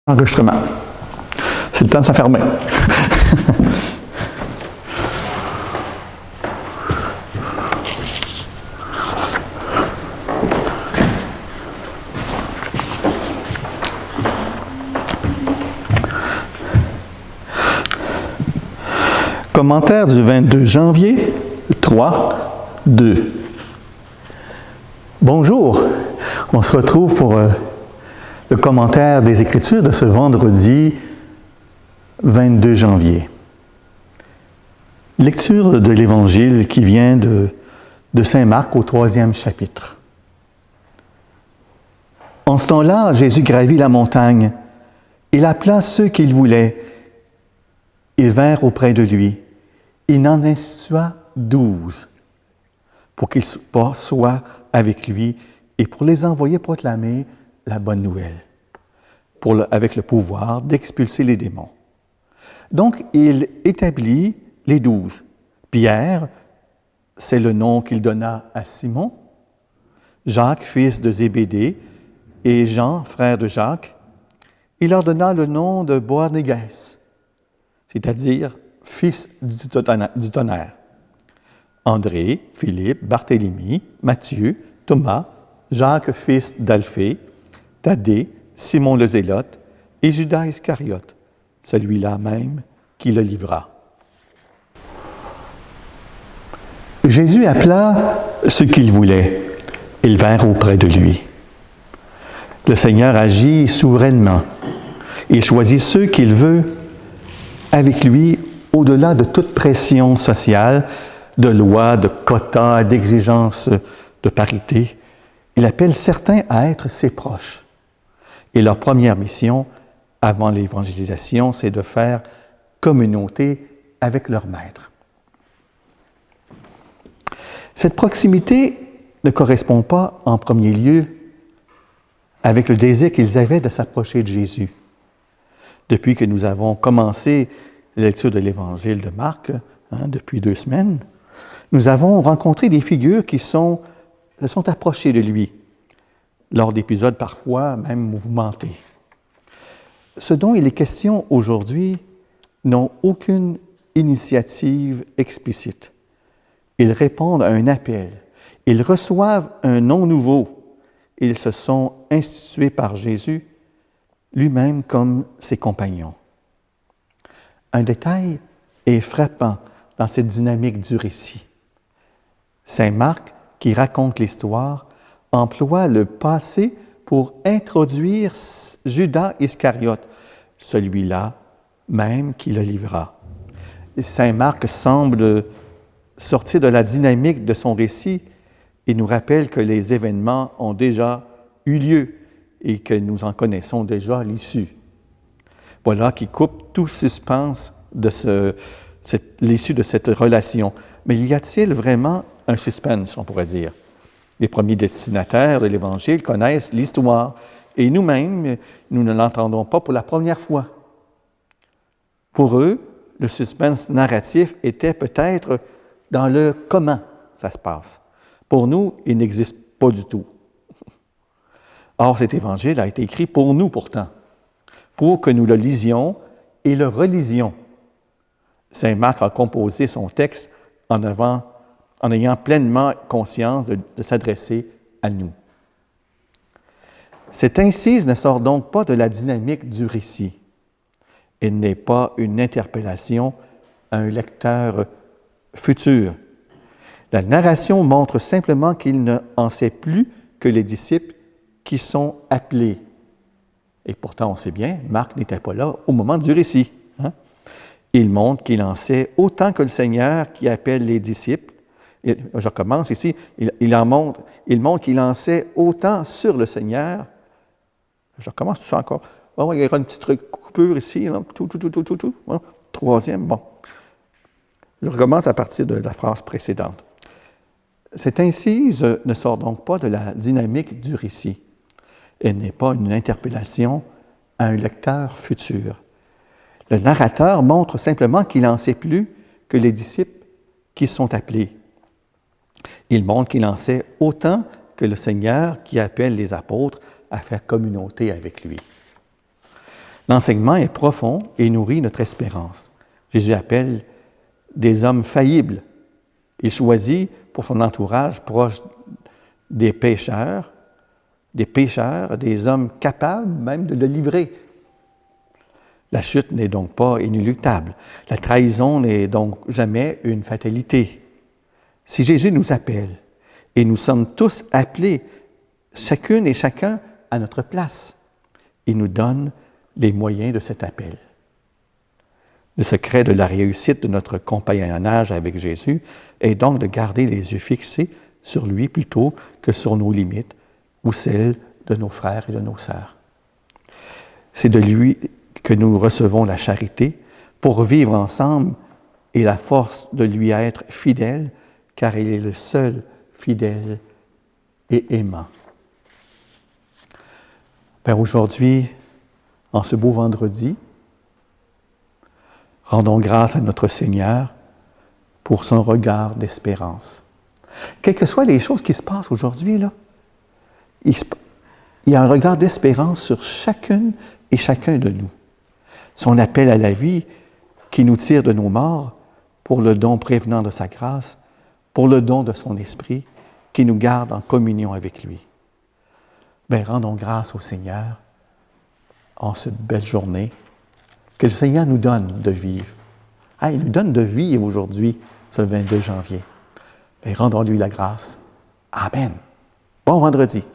Enregistrement. C'est le temps de s'enfermer. Commentaire du 22 janvier 3, 2. Bonjour, on se retrouve pour le commentaire des Écritures de ce vendredi 22 janvier. Lecture de l'Évangile qui vient de Saint Marc au 3e chapitre. En ce temps-là, Jésus gravit la montagne. Il appela ceux qu'il voulait. Ils vinrent auprès de lui. Il en institua 12 pour qu'ils soient avec lui et pour les envoyer proclamer la bonne nouvelle, avec le pouvoir d'expulser les démons. Donc, il établit les 12. Pierre, c'est le nom qu'il donna à Simon, Jacques, fils de Zébédée, et Jean, frère de Jacques. Il leur donna le nom de Boanerges, c'est-à-dire fils du tonnerre. André, Philippe, Barthélemy, Matthieu, Thomas, Jacques, fils d'Alphée, Thaddée, Simon le Zélote et Judas Iscariote, celui-là même qui le livra. Jésus appela ceux qu'il voulait. Ils vinrent auprès de lui. Le Seigneur agit souverainement. Il choisit ceux qu'il veut avec lui au-delà de toute pression sociale, de lois, de quotas, d'exigences de parité. Il appelle certains à être ses proches. Et leur première mission, avant l'évangélisation, c'est de faire communauté avec leur maître. Cette proximité ne correspond pas en premier lieu avec le désir qu'ils avaient de s'approcher de Jésus. Depuis que nous avons commencé la lecture de l'Évangile de Marc, depuis 2 semaines, nous avons rencontré des figures qui se sont approchées de lui, lors d'épisodes parfois même mouvementés. Ce dont il est question aujourd'hui n'ont aucune initiative explicite. Ils répondent à un appel. Ils reçoivent un nom nouveau. Ils se sont institués par Jésus lui-même comme ses compagnons. Un détail est frappant dans cette dynamique du récit. Saint Marc, qui raconte l'histoire, emploie le passé pour introduire Judas Iscariote, celui-là même qui le livra. Saint Marc semble sortir de la dynamique de son récit et nous rappelle que les événements ont déjà eu lieu et que nous en connaissons déjà l'issue. Voilà qui coupe tout suspense de l'issue de cette relation. Mais y a-t-il vraiment un suspense, on pourrait dire? Les premiers destinataires de l'Évangile connaissent l'histoire et nous-mêmes, nous ne l'entendons pas pour la première fois. Pour eux, le suspense narratif était peut-être dans le comment ça se passe. Pour nous, il n'existe pas du tout. Or, cet Évangile a été écrit pour nous pourtant, pour que nous le lisions et le relisions. Saint Marc a composé son texte en ayant pleinement conscience de s'adresser à nous. Cette incise ne sort donc pas de la dynamique du récit. Elle n'est pas une interpellation à un lecteur futur. La narration montre simplement qu'il ne en sait plus que les disciples qui sont appelés. Et pourtant, on sait bien, Marc n'était pas là au moment du récit. Il montre qu'il en sait autant que le Seigneur qui appelle les disciples. Je recommence ici. Il montre qu'il en sait autant sur le Seigneur. Je recommence tout ça encore. Oh, il y aura une petite coupure ici. Là. Tout. Troisième, bon. Je recommence à partir de la phrase précédente. Cette incise ne sort donc pas de la dynamique du récit. Elle n'est pas une interpellation à un lecteur futur. Le narrateur montre simplement qu'il en sait plus que les disciples qui sont appelés. Il montre qu'il en sait autant que le Seigneur qui appelle les apôtres à faire communauté avec lui. L'enseignement est profond et nourrit notre espérance. Jésus appelle des hommes faillibles. Il choisit pour son entourage proche des pécheurs, des hommes capables même de le livrer. La chute n'est donc pas inéluctable. La trahison n'est donc jamais une fatalité. Si Jésus nous appelle, et nous sommes tous appelés, chacune et chacun à notre place, il nous donne les moyens de cet appel. Le secret de la réussite de notre compagnonnage avec Jésus est donc de garder les yeux fixés sur lui plutôt que sur nos limites ou celles de nos frères et de nos sœurs. C'est de lui que nous recevons la charité pour vivre ensemble et la force de lui être fidèle, car il est le seul fidèle et aimant. Père, aujourd'hui, en ce beau vendredi, rendons grâce à notre Seigneur pour son regard d'espérance. Quelles que soient les choses qui se passent aujourd'hui, là, il y a un regard d'espérance sur chacune et chacun de nous. Son appel à la vie qui nous tire de nos morts pour le don prévenant de sa grâce, pour le don de son esprit qui nous garde en communion avec lui. Bien, rendons grâce au Seigneur en cette belle journée que le Seigneur nous donne de vivre. Il nous donne de vivre aujourd'hui, ce 22 janvier. Bien, rendons-lui la grâce. Amen. Bon vendredi.